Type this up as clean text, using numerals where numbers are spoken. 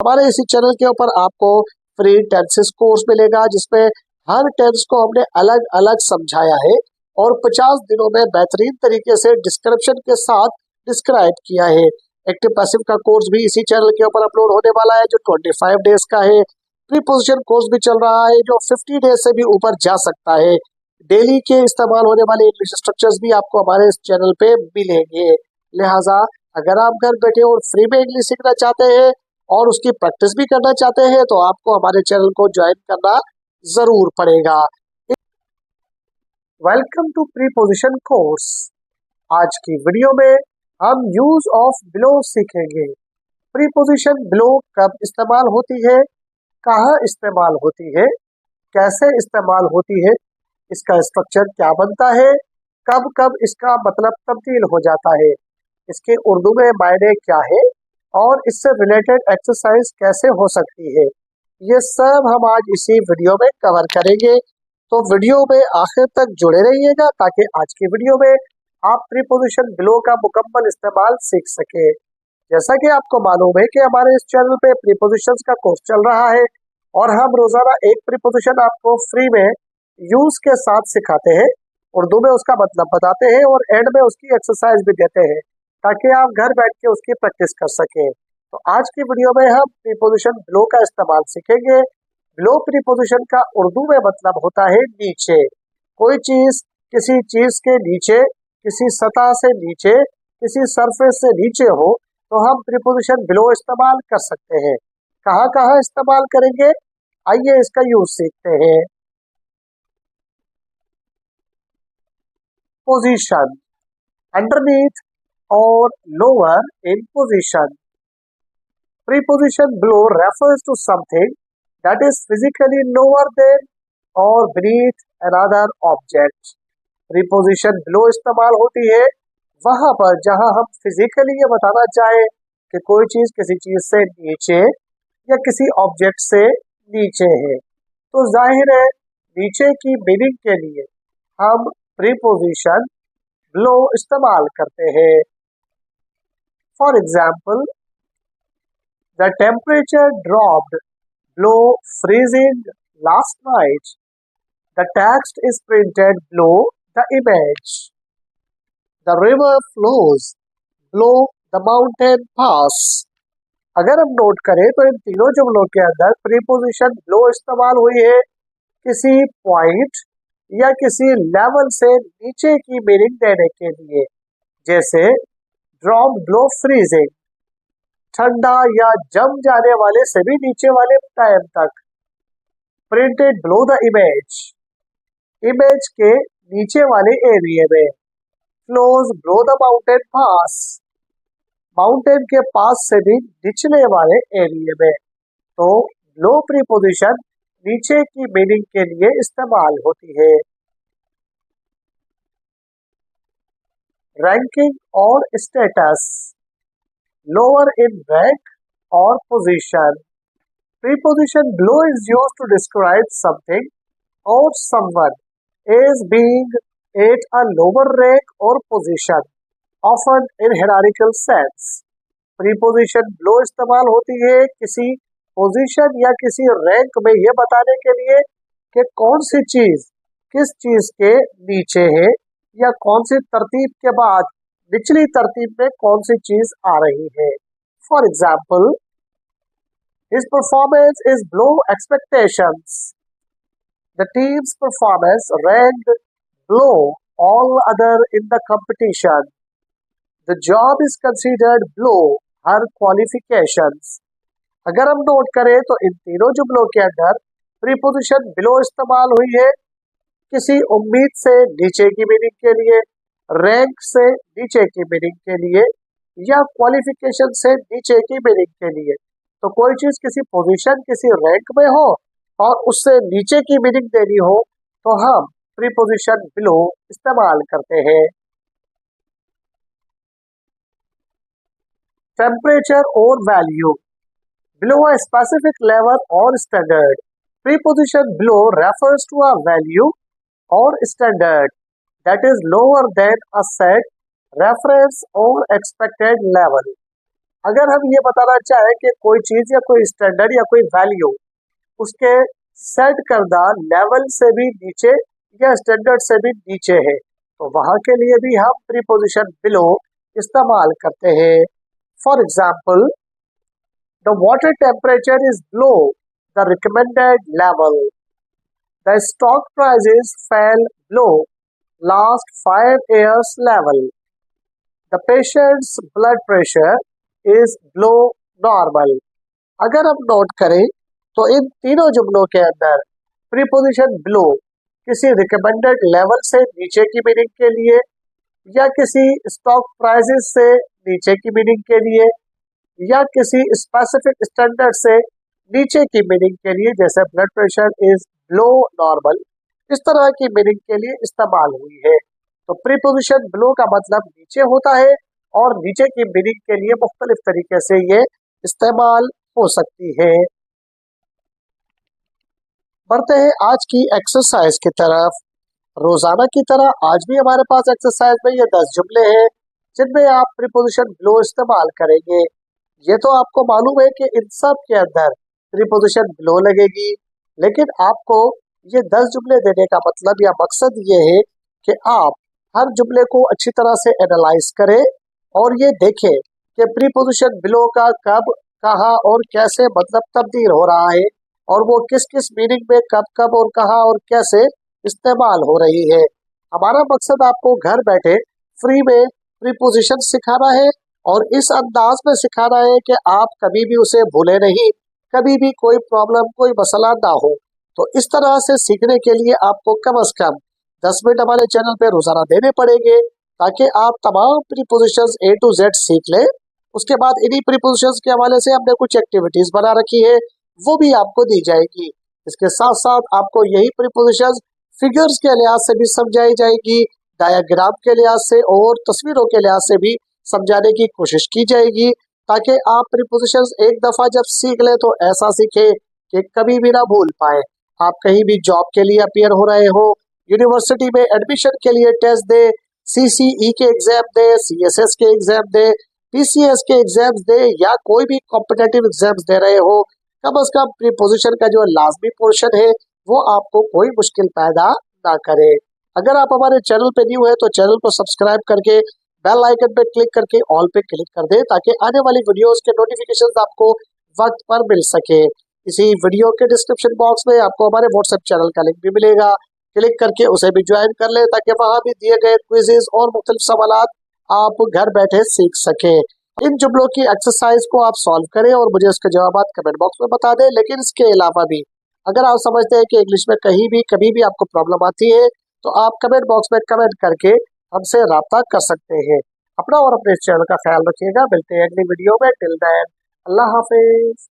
हमारे इसी चैनल के ऊपर आपको फ्री टेंसेस कोर्स मिलेगा, जिसमें हर टेंस को हमने अलग अलग समझाया है और 50 दिनों में बेहतरीन तरीके से डिस्क्रिप्शन के साथ डिस्क्राइब किया है। एक्टिव पैसिव का कोर्स भी इसी चैनल के ऊपर अपलोड होने वाला है, जो 25 डेज का है। प्रीपोजिशन कोर्स भी चल रहा है, जो 50 डेज से भी ऊपर जा सकता है। डेली के इस्तेमाल होने वाले इंग्लिश स्ट्रक्चर्स भी आपको हमारे इस चैनल पे मिलेंगे। लिहाजा अगर आप घर बैठे और फ्री में इंग्लिश सीखना चाहते हैं और उसकी प्रैक्टिस भी करना चाहते हैं, तो आपको हमारे चैनल को ज्वाइन करना जरूर पड़ेगा। Welcome to preposition course. आज की वीडियो में हम यूज ऑफ बिलो सीखेंगे। प्रीपोजिशन बिलो कब इस्तेमाल होती है, कहाँ इस्तेमाल होती है, कैसे इस्तेमाल होती है, इसका स्ट्रक्चर क्या बनता है, कब कब इसका मतलब तब्दील हो जाता है, इसके उर्दू में मायने क्या है और इससे रिलेटेड एक्सरसाइज कैसे हो सकती है, ये सब हम आज इसी वीडियो में कवर करेंगे। तो वीडियो में आखिर तक जुड़े रहिएगा ताकि आज की वीडियो में आप प्रीपोजिशन बिलो का मुकम्मल इस्तेमाल सीख सके। जैसा कि आपको मालूम है कि हमारे इस चैनल पे प्रीपोजिशंस का कोर्स चल रहा है और हम रोजाना एक प्रीपोजिशन आपको फ्री में यूज के साथ सिखाते हैं, उर्दू में उसका मतलब बताते हैं और एंड में उसकी एक्सरसाइज भी देते हैं ताकि आप घर बैठ के उसकी प्रैक्टिस कर सकें। तो आज की वीडियो में हम प्रीपोजिशन बिलो का इस्तेमाल सीखेंगे। बिलो प्रीपोजिशन का उर्दू में मतलब होता है नीचे। कोई चीज किसी चीज के नीचे, किसी सतह से नीचे, किसी सरफेस से नीचे हो तो हम प्रीपोजिशन बिलो इस्तेमाल कर सकते हैं। कहाँ कहाँ इस्तेमाल करेंगे, आइए इसका यूज सीखते हैं। पोजीशन, अंडरनीथ और lower in position. Preposition below refers to something that is physically lower than or beneath another object. Preposition below इस्तेमाल होती है वहां पर जहां हम फिजिकली ये बताना चाहे कि कोई चीज किसी चीज से नीचे या किसी ऑब्जेक्ट से नीचे है। तो जाहिर है नीचे की मीनिंग के लिए हम प्रीपोजिशन below इस्तेमाल करते हैं। For example, the temperature dropped below freezing last night. The text is printed below the image. The river flows below the mountain pass. अगर हम नोट करें तो इन तीनों जुमलों के अंदर प्रीपोजिशन below इस्तेमाल हुई है किसी पॉइंट या किसी लेवल से नीचे की मीनिंग देने के लिए। जैसे drop below freezing, ठंडा या जम जाने वाले से भी नीचे वाले टाइम तक। Printed below the image, image के नीचे वाले एरिया में। Flows below the mountain pass, mountain के पास से भी निचले वाले एरिया में। तो बिलो प्रीपोजिशन नीचे की मीनिंग के लिए इस्तेमाल होती है। रैंकिंग और status, lower in rank or position. Preposition below is used to describe something or someone as being at a lower rank or position, often in hierarchical sense. Preposition below इस्तेमाल होती है किसी पोजीशन या किसी rank में यह बताने के लिए कि कौन सी चीज किस चीज के नीचे है या कौन सी तरतीब के बाद निचली तरतीब में कौन सी चीज आ रही है। For example, his performance is below expectations. The teams performance ranked below all other in the competition. The job is considered below her qualifications. अगर हम नोट करें तो इन तीनों जुमलों के अंदर प्रीपोजिशन बिलो इस्तेमाल हुई है किसी उम्मीद से नीचे की मीनिंग के लिए, रैंक से नीचे की मीनिंग के लिए या क्वालिफिकेशन से नीचे की मीनिंग के लिए। तो कोई चीज किसी पोजीशन किसी रैंक में हो और उससे नीचे की मीनिंग देनी हो तो हम प्रीपोजिशन बिलो इस्तेमाल करते हैं। टेम्परेचर और value, below a specific level और standard. Preposition below refers to a value और standard that is lower than a set, reference or expected level. अगर हम ये बताना चाहें कि कोई चीज या कोई स्टैंडर्ड या कोई वैल्यू उसके सेट करदा लेवल से भी नीचे या स्टैंडर्ड से भी नीचे है, तो वहां के लिए भी हम प्रीपोजिशन बिलो इस्तेमाल करते हैं। For example, the water temperature is below the recommended level, the stock prices fail below last 5 years level, the patients blood pressure is below normal. अगर हम नोट करें तो इन तीनों जुमलों के अंदर प्रीपोजिशन बिलो किसी रिकमेंडेड लेवल से नीचे की मीनिंग के लिए, या किसी स्टॉक प्राइसेस से नीचे की मीनिंग के लिए, या किसी स्पेसिफिक स्टैंडर्ड से नीचे की मीनिंग के लिए, जैसे blood pressure is below normal, इस तरह की मीनिंग के लिए इस्तेमाल हुई है। तो प्रीपोजिशन बिलो का मतलब नीचे होता है और नीचे की मीनिंग के लिए मुख्तलिफ तरीके से ये इस्तेमाल हो सकती है। बढ़ते हैं आज की एक्सरसाइज की तरफ। रोजाना की तरह आज भी हमारे पास एक्सरसाइज में ये 10 जुमले हैं जिनमें आप प्रीपोजिशन बिलो इस्तेमाल करेंगे। ये तो आपको मालूम है कि इन सब के अंदर प्रीपोजिशन बिलो लगेगी, लेकिन आपको ये 10 जुमले देने का मतलब या मकसद ये है कि आप हर जुमले को अच्छी तरह से एनालाइज करें और ये देखें कि प्रीपोजिशन बिलो का कब, कहाँ और कैसे मतलब तब्दील हो रहा है और वो किस किस मीनिंग में कब कब और कहाँ और कैसे इस्तेमाल हो रही है। हमारा मकसद आपको घर बैठे फ्री में प्रीपोजिशन सिखाना है और इस अंदाज में सिखाना है कि आप कभी भी उसे भूले नहीं, कभी भी कोई प्रॉब्लम, कोई मसला ना हो। तो इस तरह से सीखने के लिए आपको कम से कम 10 मिनट हमारे चैनल पे रोजाना देने पड़ेंगे ताकि आप तमाम प्रीपोजिशंस A to Z सीख लें। उसके बाद इन्हीं प्रीपोजिशंस के हवाले से हमने कुछ एक्टिविटीज बना रखी है, वो भी आपको दी जाएगी। इसके साथ साथ आपको यही प्रीपोजिशंस फिगर्स के लिहाज से भी समझाई जाएगी, डायग्राम के लिहाज से और तस्वीरों के लिहाज से भी समझाने की कोशिश की जाएगी, ताकि आप प्रीपोजिशंस एक दफा जब सीख लें तो ऐसा सीखे कि कभी भी ना भूल पाए। आप कहीं भी जॉब के लिए अपियर हो रहे हो, यूनिवर्सिटी में एडमिशन के लिए टेस्ट दे, CCE के एग्जाम दे, CSS के एग्जाम दे, PCS के एग्जाम्स दे या कोई भी कॉम्पिटेटिव एग्जाम्स दे रहे हो, कम से कम प्रीपोजिशन का जो लाजमी पोर्शन है वो आपको कोई मुश्किल पैदा ना करे। अगर आप हमारे चैनल पे न्यू है तो चैनल को सब्सक्राइब करके बेल आइकन पे क्लिक करके ऑल पे क्लिक कर दे ताकि आने वाली वीडियोस के नोटिफिकेशंस आपको वक्त पर मिल सके। इसी वीडियो के डिस्क्रिप्शन बॉक्स में आपको हमारे व्हाट्सएप चैनल का लिंक भी मिलेगा, क्लिक करके उसे भी ज्वाइन कर ले ताकि वहां भी दिए गए क्विजेज और मुख्तलिफ सवालात आप घर बैठे सीख सके। इन जुमलों की एक्सरसाइज को आप सॉल्व करें और मुझे उसके जवाब कमेंट बॉक्स में बता दें। लेकिन इसके अलावा भी अगर आप समझते हैं कि इंग्लिश में कहीं भी कभी भी आपको प्रॉब्लम आती है तो आप कमेंट बॉक्स में कमेंट करके हमसे राब्ता कर सकते हैं। अपना और अपने चैनल का ख्याल रखिएगा। मिलते हैं अगली वीडियो में। टिल देन, अल्लाह हाफिज।